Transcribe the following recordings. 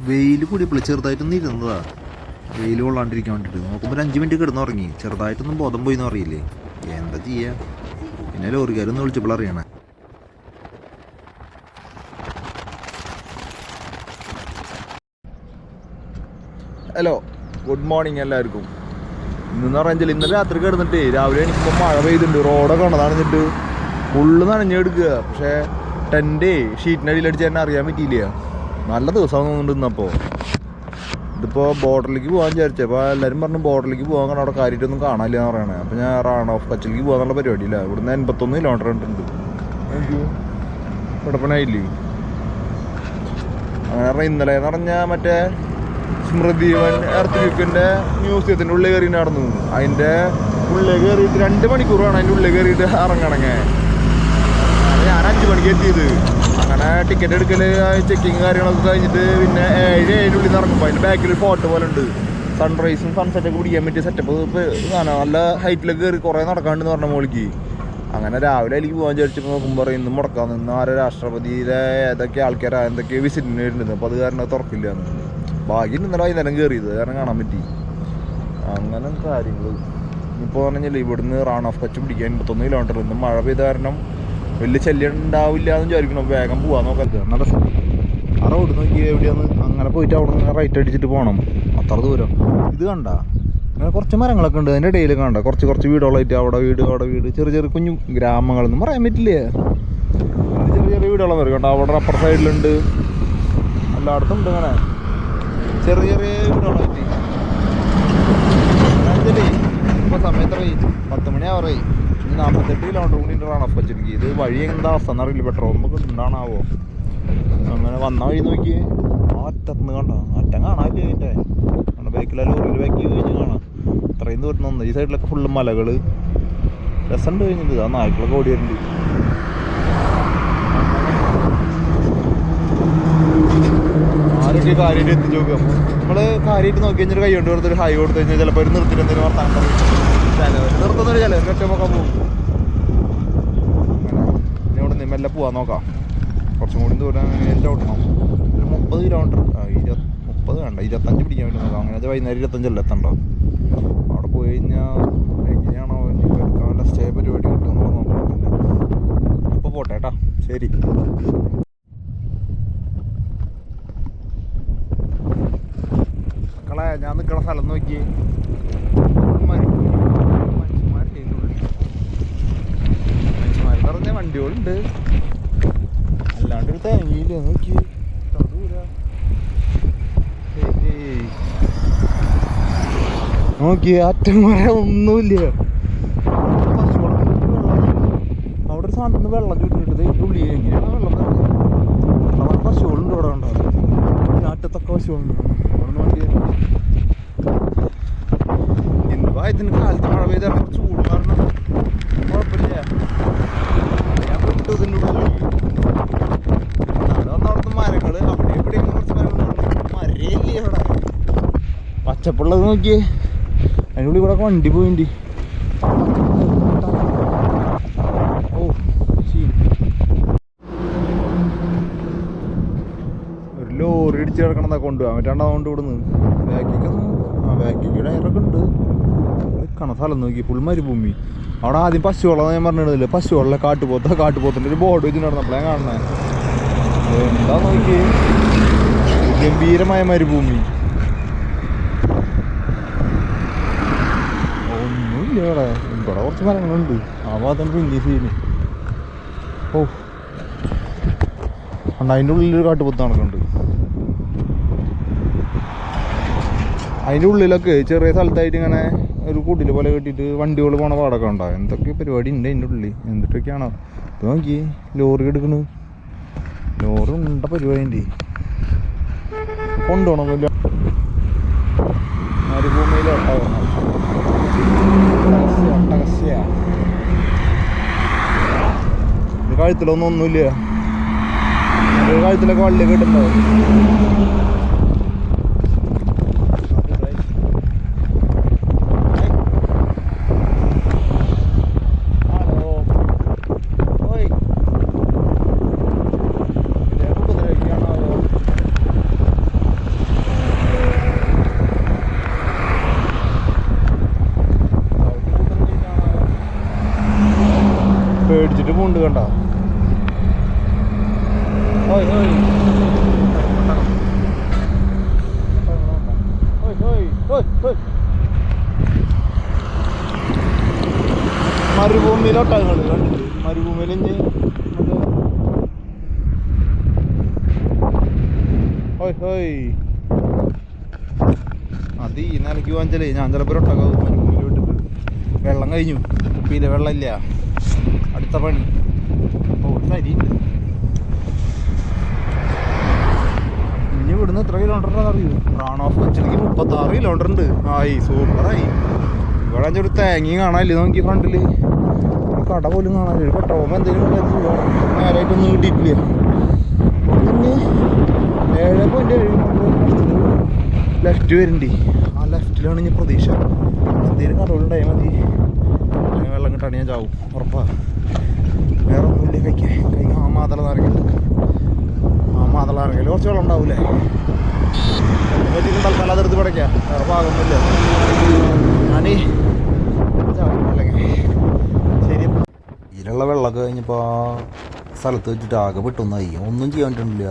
വെയിൽ കൂടിയപ്പോൾ ചെറുതായിട്ടൊന്നും ഇരുന്നതാ, വെയിൽ കൊള്ളാണ്ടിരിക്കാൻ വേണ്ടിയിട്ട്. നോക്കുമ്പോൾ ഒരു 5 മിനിറ്റ് കിടന്നുറങ്ങി. ചെറുതായിട്ടൊന്നും ബോധം പോയി എന്ന് അറിയില്ലേ, എന്താ ചെയ്യുക. പിന്നെ ലോറിക്കാരൊന്ന് വിളിച്ചപ്പോൾ അറിയണേ. ഹലോ, ഗുഡ് മോർണിംഗ് എല്ലാവർക്കും. ഇന്നെന്ന് പറഞ്ഞാൽ ഇന്നലെ രാത്രി കിടന്നിട്ട് രാവിലെ എനിക്കിപ്പോൾ മഴ പെയ്തിട്ടുണ്ട്. റോഡൊക്കെ നനഞ്ഞിട്ട് ഫുള്ള് നനഞ്ഞെടുക്കുക. പക്ഷേ ടെൻ്റ് ഷീറ്റിനടിയിലടിച്ച് തന്നെ അറിയാൻ പറ്റിയില്ല. നല്ല ദിവസം തോന്നുന്നുണ്ട് ഇന്നപ്പോൾ. ഇതിപ്പോൾ ബോർഡറിലേക്ക് പോകാൻ വിചാരിച്ചത്. അപ്പോൾ എല്ലാവരും പറഞ്ഞു ബോർഡറിലേക്ക് പോകാൻ കാരണം അവിടെ കാര്യമായിട്ടൊന്നും കാണാനില്ല എന്ന് പറയണേ. അപ്പോൾ ഞാൻ റാൺ ഓഫ് കച്ചിലേക്ക് പോകാനുള്ള പരിപാടിയില്ല. ഇവിടുന്ന് 81 കിലോമീറ്റർ ഉണ്ട്. കുഴപ്പമില്ലേ. അങ്ങനെ ഇന്നലെ എന്ന് പറഞ്ഞാൽ മറ്റേ സ്മൃതിവൻ എർത്ത് ക്യൂക്കിൻ്റെ മ്യൂസിയത്തിൻ്റെ ഉള്ളിൽ കയറി നടന്നു. അതിൻ്റെ ഉള്ളിൽ കയറിയിട്ട് 2 മണിക്കൂറാണ് അതിൻ്റെ ഉള്ളിൽ കയറിയിട്ട് ഇറങ്ങണങ്ങേ. ഞാൻ 5 മണിക്ക് എത്തിയത്. അങ്ങനെ ടിക്കറ്റ് എടുക്കൽ ചെക്കിങ് കാര്യങ്ങളൊക്കെ കഴിഞ്ഞിട്ട് പിന്നെ 7 ഉള്ളിൽ നിന്ന് ഇറങ്ങുമ്പോൾ അതിൻ്റെ ബാക്കിൽ ഫോട്ടോ പോലെ ഉണ്ട്. സൺറൈസും സൺസെറ്റൊക്കെ പിടിക്കാൻ പറ്റിയ സെറ്റപ്പ് കാണാം. നല്ല ഹൈറ്റിലൊക്കെ കയറി കുറേ നടക്കാണ്ടെന്ന് പറഞ്ഞ മോളിക്ക്. അങ്ങനെ രാവിലെ അതിലേക്ക് പോകാൻ വിചാരിച്ചപ്പോൾ നോക്കുമ്പോൾ ഇന്നും മുടക്കാൻ നിന്ന് ആരോ രാഷ്ട്രപതിയിലെ ഏതൊക്കെ ആൾക്കാരാ എന്തൊക്കെ വിസിറ്റിന് വരുന്നുണ്ട്. അപ്പോൾ അത് കാരണം തുറക്കില്ല എന്ന്. ഭാഗ്യം ഇന്നലെ വൈകുന്നേരം കയറിയത് കാരണം കാണാൻ പറ്റി. അങ്ങനെ കാര്യങ്ങൾ ഇപ്പോൾ പറഞ്ഞാൽ ഇവിടുന്ന് റാൺ ഓഫ് കച്ച് പിടിക്കാൻ 81 കിലോമീറ്റർ. ഇന്ന് മഴ പെയ്ത കാരണം വലിയ ശല്യം ഉണ്ടാവില്ല എന്ന് വിചാരിക്കണം. വേഗം പോകാൻ നോക്കാം. നല്ല ആ റോഡ് നോക്കി എവിടെയാന്ന് അങ്ങനെ പോയിട്ട് അവിടെ നിന്ന് റൈറ്റ് അടിച്ചിട്ട് പോകണം. അത്ര ദൂരം. ഇത് കണ്ട അങ്ങനെ കുറച്ച് മരങ്ങളൊക്കെ ഉണ്ട്. അതിൻ്റെ ഇടയിൽ കണ്ട കുറച്ച് വീടുകളായിട്ട് അവിടെ വീട് ചെറിയ കുഞ്ഞു ഗ്രാമങ്ങളൊന്നും പറയാൻ പറ്റില്ലേ. ചെറിയ വീടുകളാണ് വരും കേട്ടോ. അവിടെ അപ്പുറ സൈഡിലുണ്ട്, എല്ലായിടത്തും ഉണ്ട്. അങ്ങനെ ചെറിയ വീടുകളായിട്ട്. ഇപ്പോൾ സമയത്ത് 10 മണി ആവറായി. 48 കിലോമീറ്റർ കൂടി റാൺ ഓഫ് കച്ചിലേക്ക്. ഇത് വഴി എന്താ അവസ്ഥ എന്നറിയില്ല. പെട്രോൾ പമ്പൊക്കെ ഉണ്ടാണാവോ. അങ്ങനെ വന്ന വഴി നോക്കി അറ്റത്തുനിന്ന് കണ്ട അറ്റം കാണാൻ കഴിഞ്ഞിട്ടേ ബൈക്കിലെ ലോറിയിൽ ബാക്കി കഴിഞ്ഞ് കാണാം. ഇത്രയും ദൂരം ഈ സൈഡിലൊക്കെ ഫുള്ള് മലകൾ. രസമുണ്ട് കഴിഞ്ഞത്. ആ നായ്ക്കളൊക്കെ ഓടി വരുന്നുണ്ട്. ആരൊക്കെ കാര്യമായിട്ട് എത്തിച്ച് നോക്കുക. നമ്മൾ കാര്യമായിട്ട് നോക്കി കഴിഞ്ഞാൽ കൈ കൊണ്ട് കൊടുത്തൊരു ഹൈ കൊടുത്തു കഴിഞ്ഞാൽ ചിലപ്പോൾ ഒരു നിർത്തിയിട്ട് എന്തെങ്കിലും വർത്താനം പറയും. നിർത്തുന്നൊരു ചിലവർ ഒറ്റപ്പൊക്കെ പോകും. അങ്ങനെ ഇനി ഇവിടെ നിന്ന് മെല്ലെ പോകാൻ നോക്കാം. കുറച്ചും കൂടി ദൂരം എല്ലാം ഓട്ടണം. ഒരു 30 കിലോമീറ്റർ 30 വേണ്ട 25 പിടിക്കാൻ വേണ്ടി നോക്കാം. അങ്ങനെ വൈകുന്നേരം 25 എത്തണ്ടോ. അവിടെ പോയി കഴിഞ്ഞാൽ എങ്ങനെയാണോ എടുക്കാൻ വല്ല സ്റ്റേ പരിപാടി കിട്ടുമെന്ന് നോക്കണം. പിന്നെ അപ്പോൾ പോട്ടെ കേട്ടോ, ശരി. മക്കളെ ഞാൻ നിൽക്കണ സ്ഥലം നോക്കി. മനുഷ്യന്മാർ പറഞ്ഞ വണ്ടികളുണ്ട്, അല്ലാണ്ടൊരു തേങ്ങയില്ല. നോക്കി നോക്കി അറ്റം വരെ ഒന്നുമില്ല. അവിടെ ഒരു സാധനത്തിന് വെള്ളം ചുറ്റിട്ടത് ഉള്ളി എങ്ങനെയാണ് വെള്ളം നിറഞ്ഞത്. പശുക്കളുണ്ട് അവിടെ. ഉണ്ടാവും അറ്റത്തൊക്കെ പശുക്കളുണ്ട്. അവിടെ നിന്ന് വണ്ടി ഇന്നിപ്പോൾ ഇതിന് കാലത്ത് മഴ പെയ്താൽ കുറച്ച് ചൂട് കാരണം കുഴപ്പമില്ല. ഞാൻ പെട്ടു ഇതിൻ്റെ ഉള്ളിൽ. അവിടുന്ന് മരങ്ങൾ അവിടെ എവിടെയെങ്കിലും കുറച്ച് മരങ്ങളുണ്ട്. മരയില്ലേ അവിടെ പച്ചപ്പുള്ളത് നോക്കിയേ. അതിൻ്റെ ഉള്ളിൽ കൂടെ വണ്ടി പോയിണ്ട്. ഓ ഒരു ലോറി ഇടിച്ച് കിടക്കണതാ കൊണ്ടുപോകാൻ പറ്റാണ്ട്. അതുകൊണ്ട് ഇവിടുന്ന് ബാക്കിക്ക് ടയറൊക്കെ ഉണ്ട്. നിൽക്കണ സ്ഥലം നോക്കി ഫുൾ മരുഭൂമി. അവിടെ ആദ്യം പശുവെള്ളം ഞാൻ പറഞ്ഞിട്ടില്ലേ. പശുവെള്ളം കാട്ടുപോത്തിൻ്റെ ഒരു ബോർഡ് വെച്ച് നടന്നപ്പോഴേ കാണണേ. എന്താ നോക്കി ഗംഭീരമായ മരുഭൂമി. ഒന്നുമില്ല ഇവിടെ. ഇവിടെ കുറച്ച് മരങ്ങളുണ്ട്. ആ ഭാഗത്താണ് പിന്നെ സീന്. ഓ ഉണ്ട്. അതിൻ്റെ ഉള്ളിലൊരു കാട്ടുപോത്ത് നടക്കുന്നുണ്ട്. അതിൻ്റെ ഉള്ളിലൊക്കെ ചെറിയ സ്ഥലത്തായിട്ട് ഇങ്ങനെ ഒരു കൂട്ടിൽ പോലെ കെട്ടിയിട്ട് വണ്ടികൾ പോണ പാടൊക്കെ ഉണ്ടാവും. എന്തൊക്കെ പരിപാടി ഉണ്ട് അതിൻ്റെ ഉള്ളിൽ. എന്തിട്ടൊക്കെയാണോ ഇത് നോക്കി. ലോറി എടുക്കണ്. ലോറി ഉണ്ട പരിപാടി ഉണ്ട്. കൊണ്ടുപോകണമെന്നില്ല. മരുഭൂമിയിലെ ഇത് കഴുത്തിലൊന്നുമില്ല. കഴുത്തിലൊക്കെ വള്ളി കിട്ടുന്നുണ്ടാവും. പോകുന്നുണ്ട് കണ്ട. മരുഭൂമിയിലോട്ടങ്ങൾ കണ്ടിട്ട് മരുഭൂമിയിൽ അത് ഈ നിലയ്ക്ക് വാങ്ങിച്ചാലേ ഞാൻ ചിലപ്പോൾ ഒട്ടകാവും മരുഭൂമിയിൽ വിട്ടിട്ട്. വെള്ളം കഴിഞ്ഞു, കുപ്പിയിലെ വെള്ളമില്ല, അടുത്ത പണി. അപ്പോൾ ഒരു നരിയുണ്ട്. ഇനി ഇവിടുന്ന് എത്ര കിലോമീറ്റർ അറിയൂ? റാൺ ഓഫ് കച്ചിലേക്ക് 36 കിലോമീറ്റർ ഉണ്ട്. ആയി സൂപ്പറായി. ഇവിടെ ഒരു തേങ്ങയും കാണാനില്ല. നോക്കി ഫ്രണ്ടിൽ കട പോലും കാണാനില്ല. പെട്രോൾ എന്തെങ്കിലും നേരായിട്ടൊന്നും കിട്ടിയിട്ടില്ല. പിന്നെ 7.7 ലെഫ്റ്റ് വരുന്നുണ്ട്. ആ ലെഫ്റ്റിലാണ് ഇനി പ്രതീക്ഷ. എന്തെങ്കിലും കടകളുണ്ടായി മതി. വെള്ളം കിട്ടാണ് ഞാൻ ചാവും ഉറപ്പാ. വേറെ ഒന്നുമില്ല കഴിക്കാൻ. ആ മാതള നാരങ്ങ, ആ മാതള നാരങ്ങയിൽ കുറച്ച് വെള്ളം ഉണ്ടാവൂലേ? തൽക്കാലം അതെടുത്ത് പടയ്ക്കാം. വേറെ ഭാഗമൊന്നുമില്ല. ഞാനേ ശരി. ഇതിലുള്ള വെള്ളമൊക്കെ കഴിഞ്ഞപ്പോൾ സ്ഥലത്ത് വെച്ചിട്ട് ആകെ പെട്ടൊന്നായി. ഒന്നും ചെയ്യാൻ പറ്റുന്നില്ല.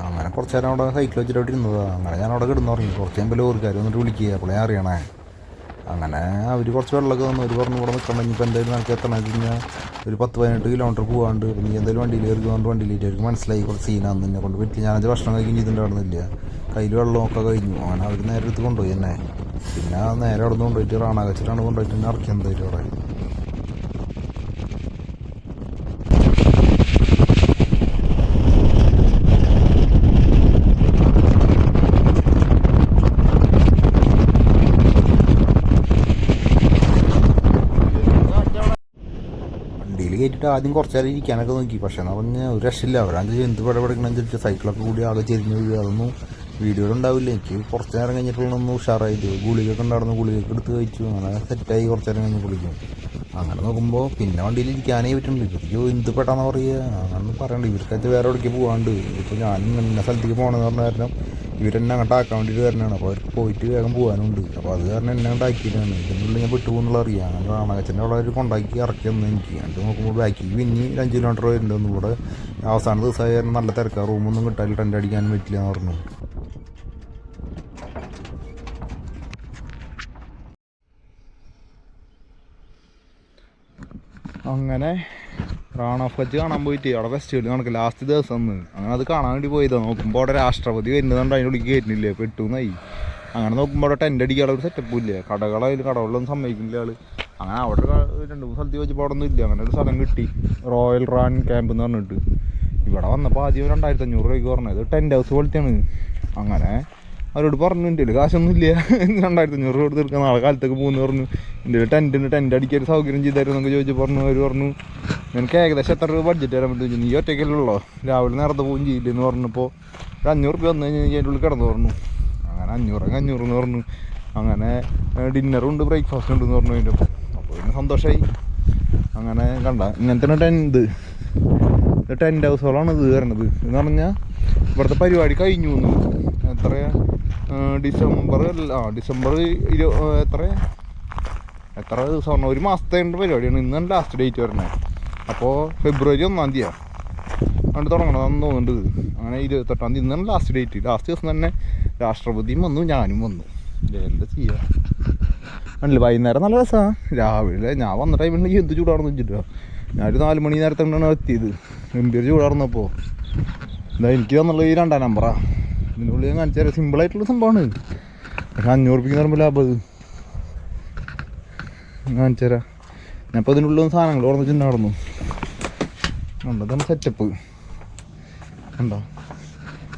അങ്ങനെ കുറച്ച് നേരം അവിടെ സൈക്കിൾ വെച്ചിട്ട് അവിടെ ഇരുന്നതാണ്. അങ്ങനെ ഞാൻ അവിടെ കിടന്നു തുടങ്ങി. കുറച്ച് കഴിയുമ്പോൾ ലോറിക്കാർ വന്നിട്ട് വിളിക്കുക. അപ്പോഴേ അറിയണേ. അങ്ങനെ അവർ കുറച്ച് വെള്ളമൊക്കെ വന്നു. അവർ പറഞ്ഞു ഇവിടെ നിൽക്കണം. ഇനിയിപ്പോൾ എന്തായാലും നമുക്ക് എത്തണമെന്ന് വെച്ച് കഴിഞ്ഞാൽ ഒരു 10-18 കിലോമീറ്റർ പോകാണ്ട്. അപ്പം നീ എന്തായാലും വണ്ടിയിൽ കയറി കൊണ്ട് വണ്ടിയിലേക്ക് അവർക്ക് മനസ്സിലായി കുറച്ച് സീനാന്ന്. എന്നെ കൊണ്ട് പറ്റില്ല. ഞാനത് ഭക്ഷണം കഴിക്കും ചെയ്തിട്ടുണ്ടായിരുന്നില്ല. കയ്യിൽ വെള്ളമൊക്കെ കഴിഞ്ഞു. അങ്ങനെ അവർ നേരെ എടുത്ത് കൊണ്ടുപോയി എന്നെ. പിന്നെ നേരെ അവിടെ നിന്ന് കൊണ്ടുപോയിട്ട് റാണാകച്ചിട്ടാണ് കൊണ്ടുപോയിട്ട് എന്നെ ഇറക്കി എന്തായാലും അവിടെ. വണ്ടിയിൽ കയറ്റിയിട്ട് ആദ്യം കുറച്ച് നേരം ഇരിക്കാനൊക്കെ നോക്കി. പക്ഷേ എന്ന് പറഞ്ഞാൽ ഒരു രക്ഷയില്ല. അവരാണ്ട് എന്ത് പടപെടുക്കണമെന്ന് വെച്ചിട്ട് സൈക്കിളൊക്കെ കൂടി ആകെ ചെരിഞ്ഞ് വീഴുക. അതൊന്നും വീഡിയോയിലുണ്ടാവില്ല. എനിക്ക് കുറച്ച് നേരം കഴിഞ്ഞിട്ടുള്ളൊന്നും ഉഷാറായിട്ട് ഗുളികയൊക്കെ ഉണ്ടായിരുന്നു. ഗുളികയൊക്കെ എടുത്ത് കഴിച്ചു. അങ്ങനെ സെറ്റായി കുറച്ച് നേരം കഴിഞ്ഞ് കുളിക്കും. അങ്ങനെ നോക്കുമ്പോൾ പിന്നെ വണ്ടിയിൽ ഇരിക്കാനേ പറ്റുന്നുണ്ട്. ഇവർക്ക് എന്ത് പെട്ടാന്ന് പറയുക അങ്ങനെ പറയണ്ട. ഇവർക്കത് വേറെ എവിടേക്ക് പോകാണ്ട്. ഇപ്പോൾ ഞാൻ ഇന്ന സ്ഥലത്തേക്ക് പോകണമെന്ന് പറഞ്ഞ കാരണം ഇവരെന്നെ അങ്ങോട്ട് ആക്കാൻ വേണ്ടിയിട്ട് വരണതാണ്. അപ്പോൾ അവർക്ക് പോയിട്ട് വേഗം പോകാനുണ്ട്. അപ്പോൾ അത് കാരണം എന്നെ അങ്ങോട്ട് ആക്കിയിട്ടാണ്. ഇതിനുള്ളിൽ ഞാൻ പെട്ടുപോകുന്നുള്ള അറിയാം. അങ്ങനെ റാണാകച്ചൻ്റെ അവിടെ ഒരു കൊണ്ടാക്കി ഇറക്കി തന്നു എനിക്ക്. എന്നിട്ട് നോക്കുമ്പോൾ ബാക്കിൽ പിന്നെ 5 കിലോമീറ്റർ വരുന്നുണ്ട്. ഒന്നും കൂടെ അവസാന ദിവസമായി കാരണം നല്ല തിരക്കാണ്. റൂമൊന്നും കിട്ടാൻ ടെൻ്റ് അടിക്കാനും പറ്റില്ല എന്ന് പറഞ്ഞു. അങ്ങനെ റാൺ ഓഫ് കച്ച് കാണാൻ പോയിട്ട് അവിടെ ഫെസ്റ്റിവൽ കണക്ക് ലാസ്റ്റ് ദിവസം അങ്ങനെ അത് കാണാൻ വേണ്ടി പോയതാണ്. നോക്കുമ്പോൾ അവിടെ രാഷ്ട്രപതി വരുന്നതുകൊണ്ട് അതിൻ്റെ ഉള്ളിൽ കയറ്റുന്നില്ലേ, പെട്ടുന്നായി. അങ്ങനെ നോക്കുമ്പോൾ അവിടെ ടെൻ്റ് അടിക്കാനുള്ള ഒരു സെറ്റപ്പും ഇല്ല. കടകളിലൊന്നും സമ്മതിക്കുന്നില്ല ആൾ. അങ്ങനെ അവിടെ 2-3 സ്ഥലത്ത് ചോദിച്ചപ്പോൾ അവിടെ ഒന്നും ഇല്ല. അങ്ങനെ ഒരു സ്ഥലം കിട്ടി, റോയൽ റാൻ ക്യാമ്പ് എന്ന് പറഞ്ഞിട്ട്. ഇവിടെ വന്നപ്പോൾ ആദ്യം 2500 രൂപയ്ക്ക് പറഞ്ഞത്. ടെൻ്റ് ഹൗസ് പോലത്തെയാണ്. അങ്ങനെ അവരോട് പറഞ്ഞു എൻ്റെ കാശൊന്നും ഇല്ല, 2500 രൂപ കൊടുത്ത് തീർക്കാൻ നാളെ കാലത്തേക്ക് പോകുന്നു പറഞ്ഞു. എൻ്റെ ടെൻ്റ് അടിക്കാൻ ഒരു സൗകര്യം ചെയ്തായിരുന്നു എന്നൊക്കെ ചോദിച്ചു പറഞ്ഞു. അവർ പറഞ്ഞു നിനക്ക് ഏകദേശം എത്ര രൂപ ബഡ്ജറ്റ് തരാൻ പറ്റും, നീ ഒറ്റയ്ക്കല്ലോ രാവിലെ നേരത്തെ പോകും ചെയ്യില്ലെന്ന് പറഞ്ഞപ്പോൾ 500 രൂപ വന്നു കഴിഞ്ഞാൽ അതിൻ്റെ ഉള്ളിൽ കിടന്നു പറഞ്ഞു. അങ്ങനെ 500 എന്ന് പറഞ്ഞു. അങ്ങനെ ഡിന്നറും ഉണ്ട് ബ്രേക്ക്ഫാസ്റ്റും ഉണ്ടെന്ന് പറഞ്ഞു. അതിൻ്റെ അപ്പോൾ പിന്നെ സന്തോഷമായി. അങ്ങനെ കണ്ട ഇങ്ങനത്തെ ടെൻ്റ് ഹൗസുകളാണ് ഇത് വരണത്. എന്ന് പറഞ്ഞാൽ ഇവിടുത്തെ പരിപാടി കഴിഞ്ഞു എന്ന് എത്രയാ ഡിസംബർ എത്ര ദിവസമാണ്, ഒരു മാസത്തെ പരിപാടിയാണ്. ഇന്നാണ് ലാസ്റ്റ് ഡേറ്റ് വരണേ. അപ്പോൾ ഫെബ്രുവരി 1-ാം തീയതിയാണ് കണ്ട് തുടങ്ങണമെന്ന് തോന്നുന്നുണ്ട്. അങ്ങനെ 28-ാം തീയതി ഇന്നാണ് ലാസ്റ്റ് ഡേറ്റ്. ലാസ്റ്റ് ദിവസം തന്നെ രാഷ്ട്രപതിയും വന്നു, ഞാനും വന്നു. എന്താ ചെയ്യുക അല്ല, വൈകുന്നേരം നല്ല രസമാണ്. രാവിലെ ഞാൻ വന്ന ടൈമിൽ എന്ത് ചൂടാണെന്ന് വെച്ചിട്ടാ. ഞാനൊരു 4 മണി നേരത്തെ കൊണ്ടാണ് എത്തിയത്. ഗംഭീര ചൂടാർന്നപ്പോൾ എന്താ എനിക്ക് തന്നുള്ളത് ഈ 2-ാം നമ്പറാണ്. ഇതിനുള്ളിൽ ഞാൻ കാണിച്ചു തരാം. സിമ്പിളായിട്ടുള്ള സംഭവമാണ്. പക്ഷെ 500 രൂപയ്ക്ക് പറയുമ്പോൾ ലാഭം അത് കാണിച്ചു തരാം. ഞാനിപ്പോൾ ഇതിനുള്ളിൽ സാധനങ്ങൾ ഓർമ്മിച്ചിട്ടുണ്ടായിരുന്നു. അതാണ് സെറ്റപ്പ്. ഉണ്ടോ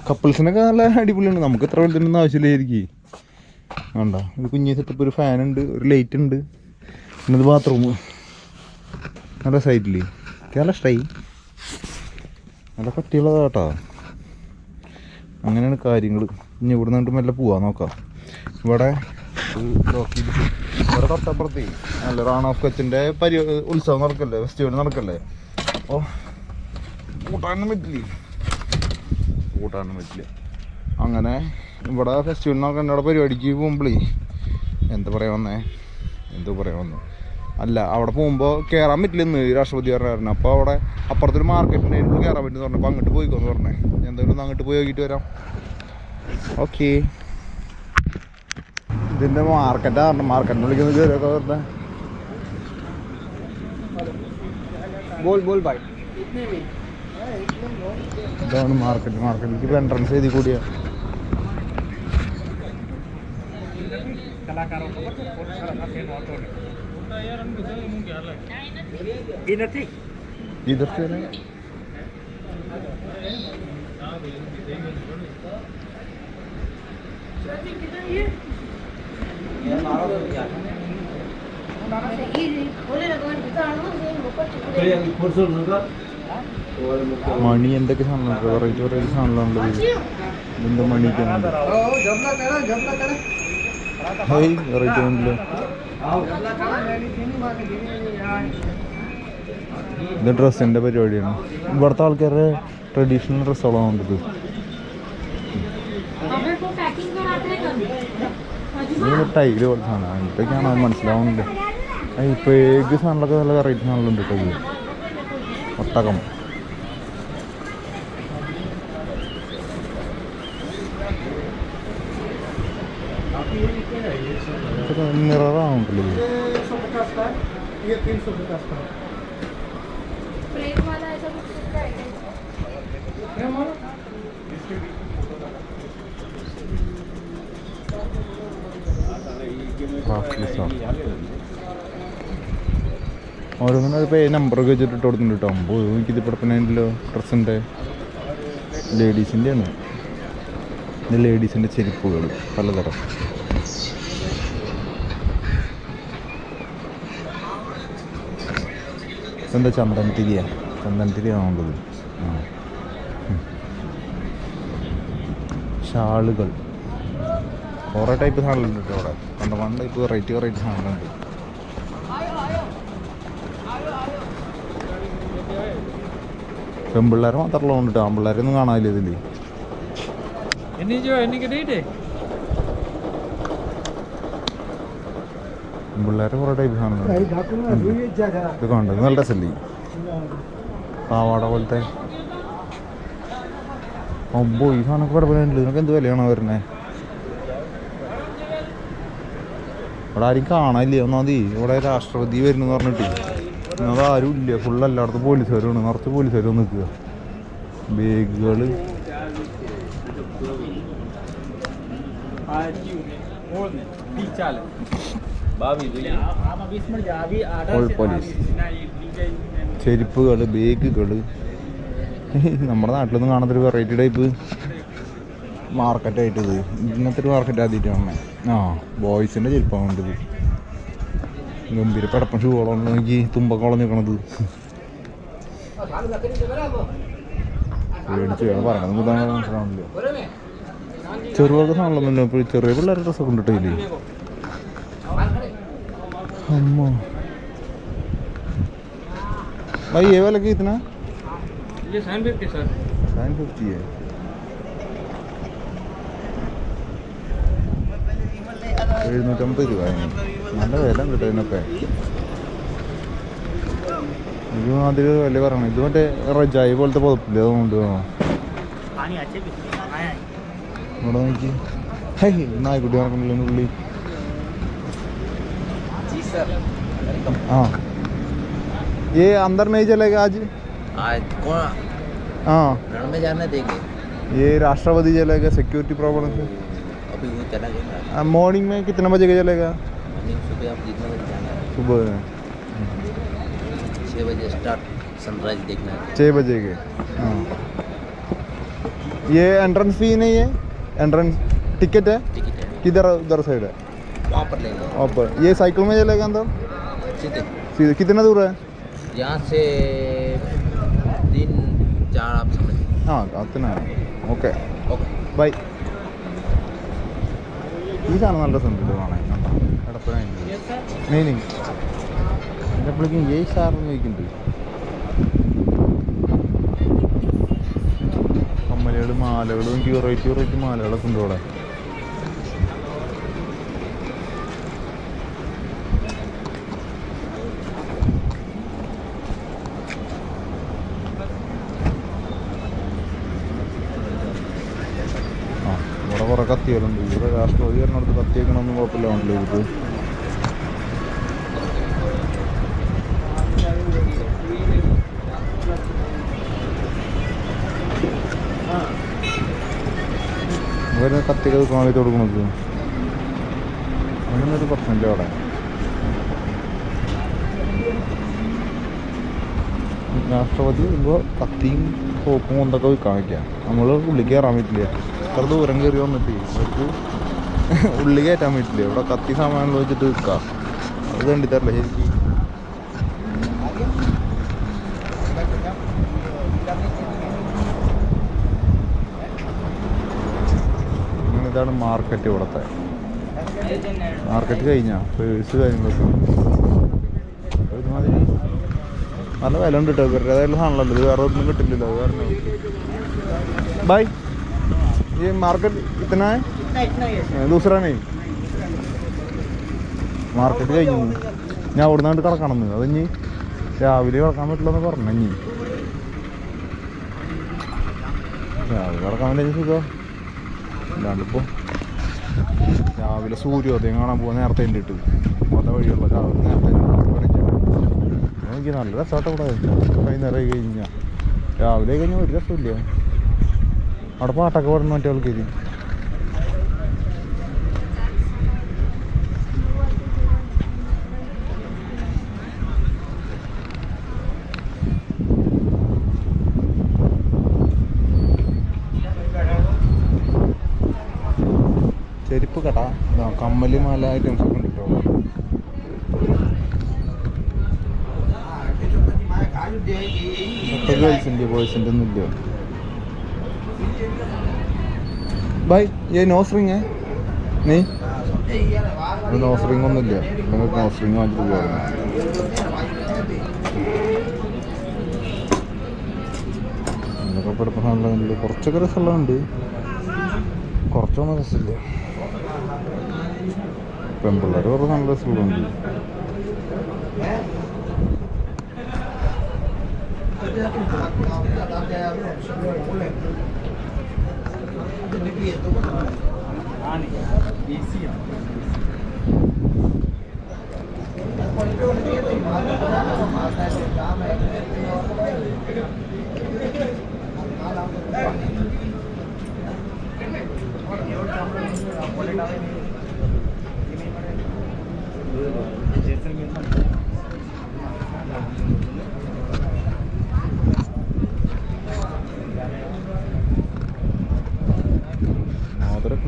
കപ്പിൾസിനൊക്കെ നല്ല അടിപൊളിയുണ്ട്. നമുക്ക് എത്ര വലുതൊന്നും ആവശ്യമില്ലായിരിക്കും. വേണ്ട ഒരു കുഞ്ഞ് സെറ്റപ്പ്, ഒരു ഫാനുണ്ട്, ഒരു ലൈറ്റ് ഉണ്ട്, പിന്നെ ഒരു ബാത്റൂം. നല്ല സൈറ്റിൽ നല്ല ഇഷ്ടമായി, നല്ല കട്ടിയുള്ളതാ കേട്ടോ. അങ്ങനെയാണ് കാര്യങ്ങൾ. ഇനി ഇവിടെ നിന്നിട്ട് മെല്ലെ പോവാൻ നോക്കാം. ഇവിടെ ഇവിടെ തൊട്ടപ്പുറത്ത് നല്ല റാൺ ഓഫ് കച്ചിൻ്റെ ഉത്സവം നടക്കല്ലേ, ഫെസ്റ്റിവൽ നടക്കല്ലേ. അപ്പോൾ കൂട്ടാനൊന്നും പറ്റില്ല. അങ്ങനെ ഇവിടെ ഫെസ്റ്റിവൽ നടക്കുന്ന പരിപാടിക്ക് പോകുമ്പോഴേ എന്താ പറയാൻ വന്നേ അല്ല അവിടെ പോകുമ്പോൾ കയറാൻ പറ്റില്ല ഇന്ന് രാഷ്ട്രപതി പറഞ്ഞായിരുന്നു. അപ്പോൾ അവിടെ അപ്പുറത്തൊരു മാർക്കറ്റിൻ്റെ അതിനുള്ളിൽ കയറാൻ പറ്റുമെന്ന് പറഞ്ഞു. അപ്പോൾ അങ്ങോട്ട് പോയിക്കോന്ന് പറഞ്ഞേ. എന്തായാലും ഒന്ന് അങ്ങോട്ട് പോയി നോക്കിയിട്ട് വരാം. ഓക്കെ, ഇതിൻ്റെ മാർക്കറ്റാണ് പറഞ്ഞത്. മാർക്കറ്റിന് വിളിക്കുന്നത് കയറിയൊക്കെ പറഞ്ഞേ. ഇതാണ് മാർക്കറ്റ്. മാർക്കറ്റിലേക്ക് ഇപ്പോൾ എൻട്രൻസ് ചെയ്തി കൂടിയ इधर से रहे മണി എന്തൊക്കെ സാധനങ്ങളുണ്ട്, വെറൈറ്റി വെറൈറ്റി സാധനങ്ങളുള്ളത്. ഇതിൻ്റെ മണിക്കുണ്ട് വെറൈറ്റി ഉണ്ടല്ലോ. ഇത് ഡ്രസ്സിൻ്റെ പരിപാടിയാണ്. ഇവിടുത്തെ ആൾക്കാരുടെ ട്രഡീഷണൽ ഡ്രസ്സുകളാണ് ഉണ്ടത്. ടൈല് പോലെ സാധനമാണ്. ഇതൊക്കെയാണ് അത് മനസ്സിലാവുന്നില്ല. ഇപ്പോൾ ഏഗ് സാധനങ്ങളൊക്കെ നല്ല വെറൈറ്റി സാധനങ്ങളുണ്ട് കേട്ടോ. ഇത് ഒട്ടകം. മിററാണല്ലോ ഇത്. ഓരോന്നിനും ഇപ്പോൾ നമ്പറൊക്കെ വെച്ചിട്ട് ഇട്ട് കൊടുക്കുന്നുണ്ട് കേട്ടോ. അമ്പോ എനിക്കിത് പിടപ്പനല്ലോ. ഡ്രസ്സിൻ്റെ ലേഡീസിൻ്റെയാണ്. ഇത് ലേഡീസിൻ്റെ ചെരുപ്പുകൾ പലതരം. എന്താ ചന്ദനത്തിരിയാണ്. ചന്ദനത്തിരിയാണുള്ളത്. ഷാളുകൾ കുറേ ടൈപ്പ് സാധനങ്ങളുണ്ട് കേട്ടോ അവിടെ. കണ്ട ടൈപ്പ് വെറൈറ്റി സാധനങ്ങളുണ്ട്. പെൺപിള്ളേരെ മാത്രമല്ല കൊണ്ടിട്ട് ആൺപിള്ളേരെ ഒന്നും കാണാനില്ല ഇതിൽ. പെൺപിള്ളേരെ കുറേ ടൈപ്പ് സാധനങ്ങളുണ്ട്. ഇത് കണ്ടത് നല്ല രസമല്ലേ, പാവാട പോലത്തെ. അമ്പോ ഈ സാധനമൊക്കെ കിടപ്പനുണ്ട്. നിങ്ങൾക്ക് എന്ത് വിലയാണോ വരുന്നത്? ഇവിടെ ആരും കാണാനില്ല. ഒന്നാമതി ഇവിടെ രാഷ്ട്രപതി വരുന്നെന്ന് പറഞ്ഞിട്ട് അത് ആരും ഇല്ല. ഫുൾ എല്ലായിടത്തും പോലീസുകാരാണ്. നിറച്ച് പോലീസുകാർ നിൽക്കുക. ബാഗുകൾ പോലീസ്, ചെരുപ്പുകൾ, ബാഗുകൾ. നമ്മുടെ നാട്ടിലൊന്നും കാണാത്തൊരു വെറൈറ്റി ടൈപ്പ് മാർക്കറ്റായിട്ടിത്. ഇങ്ങനത്തെ ഒരു മാർക്കറ്റ് ആദ്യമായിട്ടാണ്. ബോയ്സിൻ്റെ ചെരുപ്പാണ് കണ്ടത്. ഗംഭീര പടപ്പം ഷൂകളാണ്. എനിക്ക് തുമ്പക്കോളം നിൽക്കണത് പേടിച്ച് പറയണത് ഇതാണ് മനസ്സിലാവണല്ലോ. ചെറുതൊക്കെ സാധനമൊന്നുമില്ല. ഇപ്പോൾ ചെറിയ പിള്ളേരുടെ ഡ്രസ്സൊക്കെ ഉണ്ട് കേട്ടോ ഇതിൽ. അമ്മ भाई ये वाला कितना? ये 750 सर. 750 है. $750 നല്ല വില ഉണ്ട് ഇതിനൊക്കെ. ഇത് അതിൽ വില പറയണം. ഇത് മറ്റേ റജായി പോലത്തെ പുതപ്പില്ല, അതുകൊണ്ട് ഇവിടെ നോക്കി. നായ്ക്കുട്ടി നടക്കണില്ല ഉള്ളി. हाँ ये अंदर नहीं चलेगा आज? हाँ में जाने देंगे. ये राष्ट्रपति चलेगा सिक्योरिटी प्रॉब्लम से. अभी वो चला गया. मॉर्निंग में कितने बजे का चलेगा? मॉर्निंग सुबह आप जितना बजे जाना है. सुबह 6 बजे स्टार्ट सनराइज देखना है. 6 बजे के. हाँ ये एंट्रेंस फी नहीं है? एंट्रेंस टिकट है? टिकट है. किधर उधर साइड है? वहाँ पर लेंगे. वहाँ पर. ये साइकिल में चलेगा अंदर? सीधे. सीधे कितना दूर है? यहाँ से 3-4 आप समझ. हाँ अतना है. Okay okay bye. ഈ സാധനം നല്ല രസമുണ്ട് കാണാൻ. എടപ്പഴായി നെയ് എപ്പോഴേക്കും ഏ സാറെന്ന് ചോദിക്കുന്നുണ്ട്. കമ്മലുകൾ, മാലകൾ, എനിക്ക് വെറൈറ്റി മാലകളൊക്കെ ഉണ്ട് ഇവിടെ. അവിടെ കുറേ കത്തികളുണ്ട്. ഇവിടെ രാഷ്ട്രപതി പറഞ്ഞടുത്ത് കത്തി വെക്കണമെന്നും കുഴപ്പമില്ലാണല്ലോ ഇത്. ഇവരെ കത്തിയൊക്കെ വെക്കാൻ വേണ്ടി കൊടുക്കണത് അങ്ങനൊരു പ്രശ്നമില്ല അവിടെ. രാഷ്ട്രപതി വരുമ്പോൾ കത്തിയും സോപ്പും കൊണ്ടൊക്കെ വിൽക്കാൻ വയ്ക്കുക. നമ്മൾ ഉള്ളിൽ കയറാൻ പറ്റില്ല. അത്ര ദൂരം കയറി വന്നിട്ട് അവർക്ക് ഉള്ളിൽ കയറ്റാൻ പറ്റില്ല. ഇവിടെ കത്തി സാമാനങ്ങൾ വെച്ചിട്ട് വിൽക്കാം. അത് കണ്ടിട്ടല്ല ശരിക്കും. ഇതാണ് മാർക്കറ്റ്. ഇവിടുത്തെ മാർക്കറ്റ് കഴിഞ്ഞാൽ പേഴ്സ് കാര്യങ്ങളൊക്കെ ഒരുമാതിരി നല്ല വില ഉണ്ട് കേട്ടോ. ഇവരുടേതായിട്ടുള്ള സാധനമല്ലോ ഇത്. വേറെ ഒന്നും കിട്ടില്ലല്ലോ. അത് കാരണം ബൈ ഈ മാർക്കറ്റ് ഇത്തന ദൂസറാ നെയ് മാർക്കറ്റ് കഴിഞ്ഞു. ഞാൻ അവിടെ നിന്നാണ്ട് കിടക്കണമെന്ന്. അത് ഇനി രാവിലെ കിടക്കാൻ പറ്റില്ലെന്ന് പറഞ്ഞു. ഇനി രാവിലെ കിടക്കാൻ വേണ്ടി സുഖം അല്ലാണ്ടിപ്പോൾ രാവിലെ സൂര്യോദയം കാണാൻ പോകാൻ നേരത്തെ ഉണ്ടിട്ട് പോകുന്ന വഴിയുള്ള രാവിലെ നേരത്തെ എനിക്ക് നല്ല രസമായിട്ട് ഇവിടെ. വൈകുന്നേരം ആയി കഴിഞ്ഞാൽ രാവിലെ കഴിഞ്ഞാൽ ഒരു രസമില്ല. അവിടെ പാട്ടൊക്കെ പാടുന്ന മറ്റേ ആൾക്കാർ. ചെരുപ്പ് കട, കമ്മല് മാല ഐറ്റംസ് ഒക്കെ ഉണ്ട് കേട്ടോ. ഗേൾസിൻ്റെ ബോയ്സിൻ്റെ ഒന്നും ഇല്ല. ബൈ ഈ നോസ് റിങ് നീ നോസ് റിങ് ഒന്നും ഇല്ല. നിങ്ങൾക്ക് നോസ് റിങ് വാങ്ങിച്ചിട്ട് പോകാറുണ്ട്. എന്നൊക്കെ പഠിപ്പ സാധനങ്ങളുണ്ട്. കുറച്ചൊക്കെ രസമുള്ളതുണ്ട്, കുറച്ചൊന്നും രസമില്ല. പെൺപിള്ളേർ കുറച്ച് നല്ല രസമുള്ളതുണ്ട്.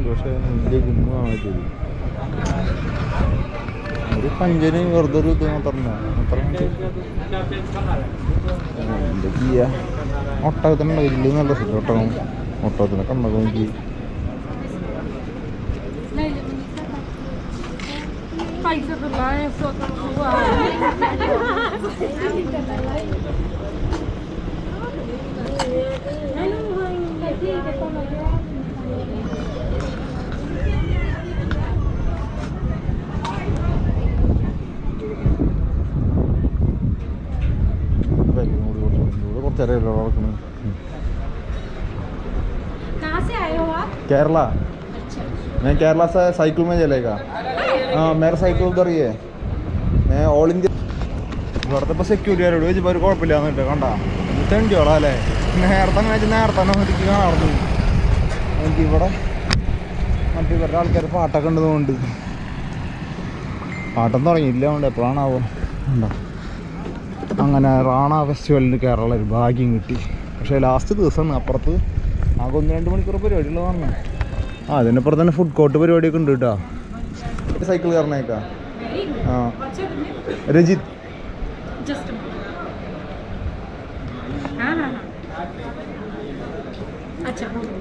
പക്ഷേ വലിയ ഗുമ്മാണ് ചെയ്തു. ഒരു പഞ്ചന് വെറുതെ ഒരു ഇത് മാത്രമല്ല. എന്താ ചെയ്യുക, ഒട്ടകത്തിന് ഉണ്ടായില്ല. നല്ല സുഖം ഒട്ടകം. ഒട്ടകത്തിനൊക്കെ ഉണ്ടാകും എനിക്ക്. കുറച്ചറിയല്ലോ നടക്കുന്നത്. केरला मैं केरला से साइकिल में चलेगा. हाँ मेरा साइकिल उधर ही है. मैं ഓൾ ഇന്ത്യ ഇവിടുത്തെ ഇപ്പോൾ സെക്യൂരിറ്റിയോട് ചോദിച്ചപ്പോൾ ഒരു കുഴപ്പമില്ലാന്ന് കേട്ടോ. കണ്ട തെണ്ടിയോളാം അല്ലേ. നേരത്തെ നേരത്തെ എനിക്ക് കാണാറുണ്ട്. എനിക്കിവിടെ മറ്റേ ഇവരുടെ ആൾക്കാർ പാട്ടൊക്കെ ഉണ്ടതുകൊണ്ട് പാട്ടം തുടങ്ങിയില്ല. അതുകൊണ്ട് എപ്പോഴാണാവോ ഉണ്ടോ. അങ്ങനെ റാണ ഫെസ്റ്റിവലിന് കേരള ഒരു ഭാഗ്യം കിട്ടി. പക്ഷേ ലാസ്റ്റ് ദിവസമാണ്. അപ്പുറത്ത് ആകെ 1-2 മണിക്കൂർ പരിപാടിയുള്ളതാണ്. അതിനപ്പുറത്ത് തന്നെ ഫുഡ് കോർട്ട് പരിപാടിയൊക്കെ ഉണ്ട് കേട്ടോ. സൈക്കിൾ കയറണേക്കാ. ആ രജിത്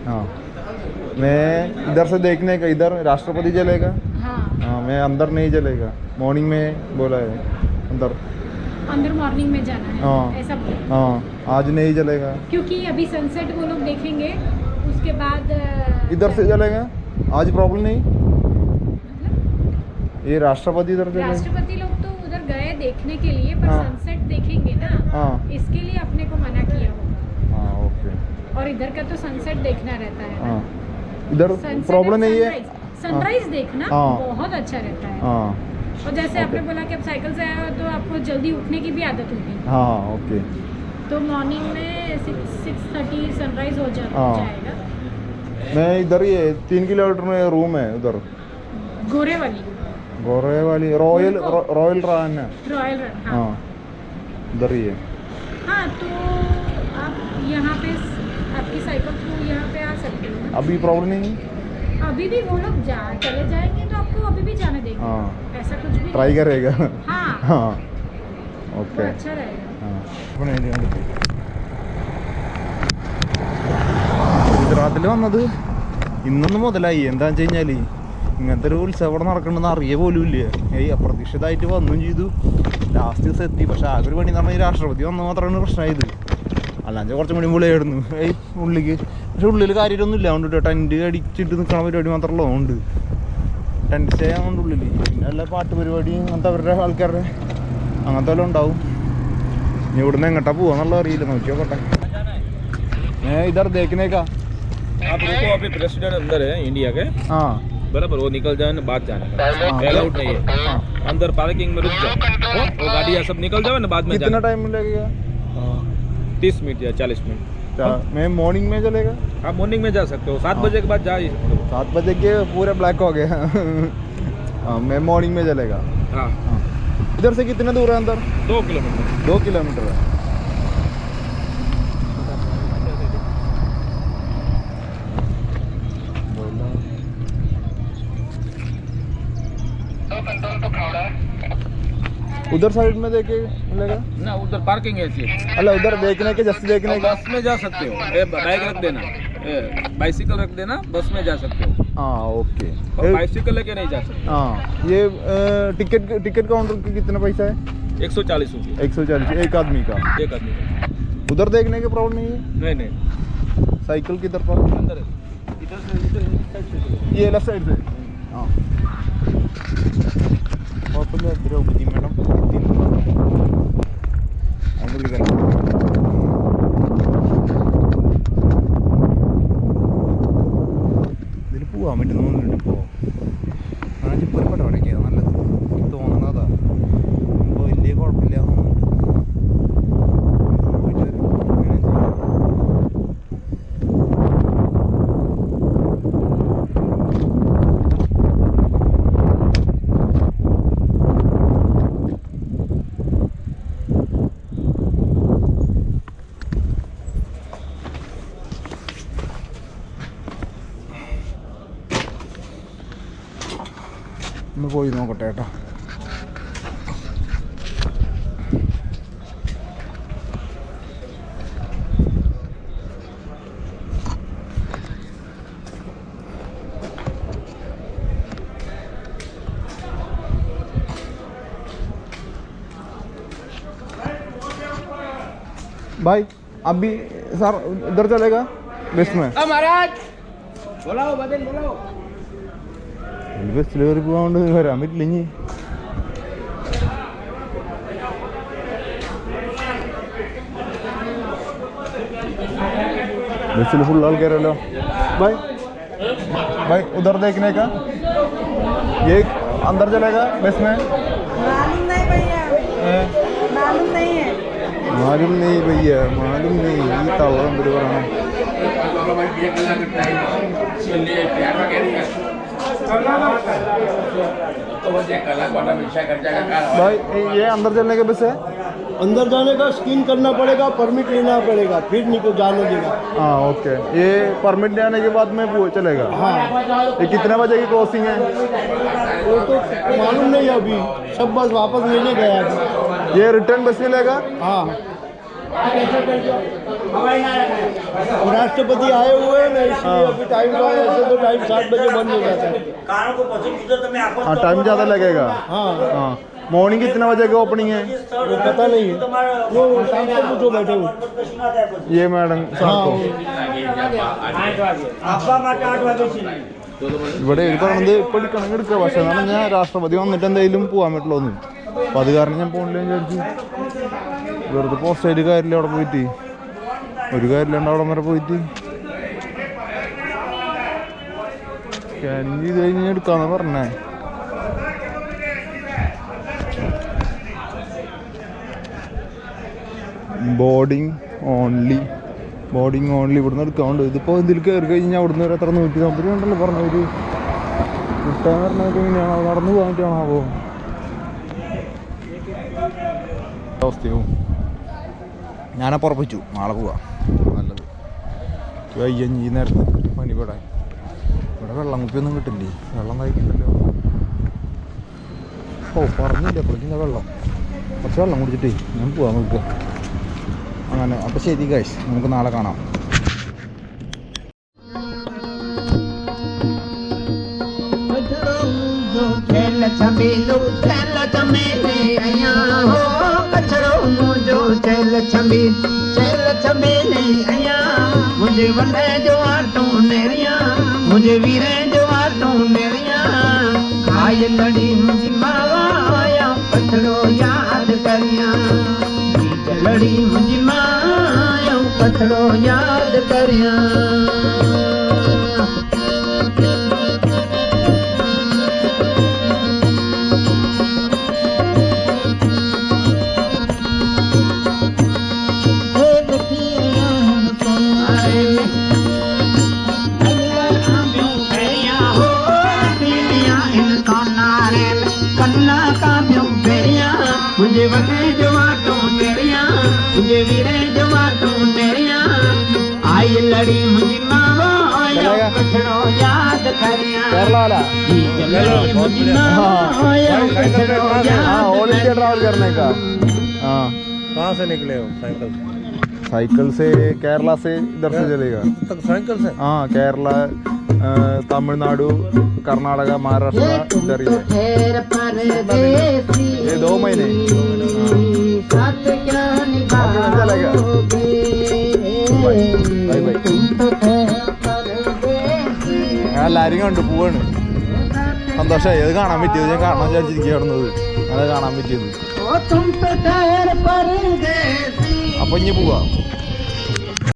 हाँ मैं इधर से देखने का. इधर राष्ट्रपति चलेगा. हाँ मैं अंदर नहीं चलेगा. मॉर्निंग में बोला है अंदर मॉर्निंग में जाना है. हाँ ऐसा हाँ आज नहीं चलेगा क्योंकि अभी सनसेट वो लोग देखेंगे. उसके बाद इधर से चलेगा. आज प्रॉब्लम नहीं. ये राष्ट्रपति इधर चलेगा. राष्ट्रपति लोग तो उधर गए देखने के लिए, पर हाँ. सनसेट देखेंगे ना. हाँ इसके लिए अपने को मना किया होगा. हाँ ओके. और इधर का तो सनसेट देखना रहता है. हाँ इधर प्रॉब्लम नहीं है। सनराइज देखना हाँ। बहुत अच्छा रहता है। हाँ और जैसे आपने बोला कि आप साइकिल से आए हो तो आपको जल्दी उठने की भी आदत होगी, हाँ ओके। तो मॉर्निंग में 6:30 सनराइज हो हाँ। जाएगा। मैं इधर ही है, 3 किलोमीटर में रूम है उधर, गोरे वाली गोरे वाली रॉयल रॉयल रन है। Royal run. हाँ। हाँ इधर ही है। हाँ तो आप यहाँ पे आपकी साइकिल थ्रू यहाँ पे आ सकते हो। अभी प्रॉब्लम नहीं है? अभी भी वो लोग चले जाएंगे तो आपको अभी भी जाने देंगे। हाँ ऐसा कुछ भी ट्राई नहीं। करेगा। हाँ हाँ वो ഓക്കെ. अच्छा रहेगा। ഗുജറാത്തിൽ വന്നത് ഇന്നൊന്ന് മുതലായി. എന്താണെന്ന് വെച്ച് കഴിഞ്ഞാൽ ഇങ്ങനത്തെ ഒരു ഉത്സവം ഇവിടെ നടക്കണമെന്ന് അറിയ പോലും ഇല്ല. അപ്രതീക്ഷിതമായിട്ട് വന്നും ചെയ്തു. ലാസ്റ്റ് ദിവസം എത്തി. പക്ഷെ ആകെ ഒരു പണി എന്ന് പറഞ്ഞാൽ രാഷ്ട്രപതി വന്ന മാത്രമാണ് പ്രശ്നമായത്. അല്ലാതെ കുറച്ചും കൂടി മുളിയായിരുന്നു ഉള്ളിക്ക്. പക്ഷെ ഉള്ളിൽ കാര്യമൊന്നും ഇല്ല. അതുകൊണ്ട് ടെൻറ്റ് അടിച്ചിട്ട് നിൽക്കണ പരിപാടി മാത്രമല്ല ഉണ്ട്. ടെൻറ്റ് സ്റ്റേ ആവുന്നുണ്ട് ഉള്ളിൽ. പിന്നെ എല്ലാ പാട്ട് പരിപാടി അങ്ങനത്തെ അവരുടെ ആൾക്കാരുടെ അങ്ങനത്തെ വല്ലതും ഉണ്ടാവും. ഇനി ഇവിടുന്ന് എങ്ങോട്ടാ പോവാന്നുള്ളത് അറിയില്ല. നോക്കി നോക്കട്ടെ. इधर देखने का आप रुको, अभी प्रेसिडेंट अंदर है इंडिया के, हाँ बराबर वो निकल जाए बाद जाने का अलाउड नहीं है। अंदर पार्किंग में रुक जाओ, वो गाड़ी सब निकल जाओ ना बाद में कितना टाइम लगेगा? 30 मिनट या 40 मिनट। मैं मॉर्निंग में चलेगा? आप मॉर्निंग में जा सकते हो, 7 बजे के बाद जा ही सकते हो। 7 बजे के पूरा ब्लैक हो गया। हाँ मैं मॉर्निंग में चलेगा। हाँ इधर से कितना दूर है अंदर? 2 किलोमीटर। 2 किलोमीटर है। उधर साइड में देखे मिलेगा ना, उधर पार्किंग है सिर्फ। अल्लाह उधर देखने के जस्ट देखने का। बस में जा सकते हो, बाइक रख देना, बाइसिकल रख देना, बस में जा सकते हो। हाँ ओके। और बाइसिकल लेके नहीं जा सकते। हाँ ये टिकट काउंटर का कितना पैसा है? 140 रुपये 140 एक आदमी का। एक आदमी का। उधर देखने की प्रॉब्लम नहीं है? नहीं साइकिल किधर पर? अंदर है, इधर से ये लेफ्ट साइड से। हाँ കുഴപ്പമില്ല. ദ്രൗപദി മേഡം ഇതിൽ പോവാൻ പറ്റുന്ന തോന്നുന്നുണ്ട്. ഇപ്പോൾ ആദ്യപ്പോൾ ഒരു പടം അടയ്ക്കുക നല്ലത് എനിക്ക് തോന്നുന്നതാ. ഇപ്പോൾ വലിയ കുഴപ്പമില്ല തോന്നുന്നുണ്ട്. പോയിട്ട് വരും. അങ്ങനെ ചെയ്യാം. ഒന്ന് പോയി നോക്കട്ടെ കേട്ടോ. भाई अभी सर इधर चलेगा बस में? महाराज बोलाओ, बदल बोलाओ। ബസ്സിൽ കയറി പോകാണ്ട് വരാൻ പറ്റില്ല. ഇനി बസ്സിൽ ഫുൾ ആൾക്കാരല്ലോ. भाई भाई उधर देखने का ये अंदर चलेगा बस में? मालूम नहीं भैया, मालूम नहीं है। मालूम नहीं भैया, मालूम नहीं. ഈ തള്ളം എന്തൊരു പറയണം. भाई ये अंदर चलने के बस है? अंदर जाने का स्कैन करना पड़ेगा, परमिट लेना पड़ेगा, फिर निकल जाने देगा। हाँ ओके. ये परमिट लेने के बाद में वो चलेगा? हाँ ये कितने बजे की क्रॉसिंग है? वो तो मालूम नहीं अभी, सब बस वापस लेने गया था। ये रिटर्न बस मिलेगा? हाँ राष्ट्रपति आए हुए हैं ना, इसलिए अभी टाइम का ऐसे तो टाइम 7 बजे बंद हो जाता है। हाँ टाइम ज़्यादा लगेगा. हाँ हाँ मॉर्निंग कितने बजे की ओपनिंग है? वो पता नहीं है, वो शाम को पूछो बैठे हुए। ये मैडम हाँ ഇവിടെ എഴുതാണത് ഇപ്പോൾ കണക്കെടുക്കുക. പക്ഷേ എന്നാണ് ഞാൻ രാഷ്ട്രപതി വന്നിട്ട് എന്തെങ്കിലും പോകാൻ പറ്റുള്ളൂ എന്ന്. അപ്പോൾ അത് കാരണം ഞാൻ പോകണില്ലെന്ന് വിചാരിച്ചു. വെറുതെ പോസ്റ്റ് ആയിട്ട് കാര്യമില്ല. അവിടെ പോയിട്ട് ഒരു കാര്യമില്ലാണ്ട് അവിടെ വരെ പോയിട്ട് സ്കാനിങ് ചെയ്ത് കഴിഞ്ഞ് എടുക്കാന്ന് പറഞ്ഞേ. ബോർഡിങ് ഓൺലി ഇവിടുന്ന് എടുക്കാറുണ്ട്. ഇതിപ്പോൾ ഇതിൽ കയറി കഴിഞ്ഞാൽ അവിടുന്ന് ഒരു എത്ര 150 ഉണ്ടല്ലോ പറഞ്ഞവര്. കിട്ടാന്ന് പറഞ്ഞൊക്കെ എങ്ങനെയാണോ നടന്നു പോകാൻ പറ്റുകയാണോ അവസ്ഥയാവും. ഞാനപ്പോൾ ഉറപ്പിച്ചു നാളെ പോവാം നല്ലത്. ഈ നേരത്ത് പനിപ്പെടാൻ ഇവിടെ വെള്ളം കുപ്പിയൊന്നും കിട്ടില്ലേ, വെള്ളം കഴിക്കണ്ടല്ലോ. പറഞ്ഞില്ല അപ്പോഴേക്കും വെള്ളം, കുറച്ച് വെള്ളം കുടിച്ചിട്ടേ ഞാൻ പോവാൻ നോക്കുക അങ്ങനെ. അപ്പോൾ ശരി ഗൈസ്, നമുക്ക് നാളെ കാണാം. मुझे वंदे जो आटूं नेरिया, मुझे वीरे जो आटूं नेरिया, आय लड़ी मुझी मावा आया पथरो याद करिया, लड़ी मुझी माया पथरो याद करिया. मुझे वने जो आटूं नेरिया, मुझे वीरे जो आटूं नेरिया, आई लड़ी मुझी मावा आया पथरो याद करिया, लड़ी मुझी मावा आया पथरो याद ट्रैवल करने का. हाँ, कहाँ से निकले हो? साइकिल से केरला से इधर से चलेगा. साइकिल से? हाँ, केरला, तमिलनाडु, कर्नाटका, महाराष्ट्र इधर ही है. ये 2 महीने चलेगा. Bye bye. ഞാൻ എല്ലാവരും കണ്ടു പോവാണ്. സന്തോഷമായി അത് കാണാൻ പറ്റിയത്. ഞാൻ കാണാൻ വിചാരിച്ചിരിക്കുന്നത് അത് കാണാൻ പറ്റിയത്. അപ്പോൾ ഇനി പോവാം.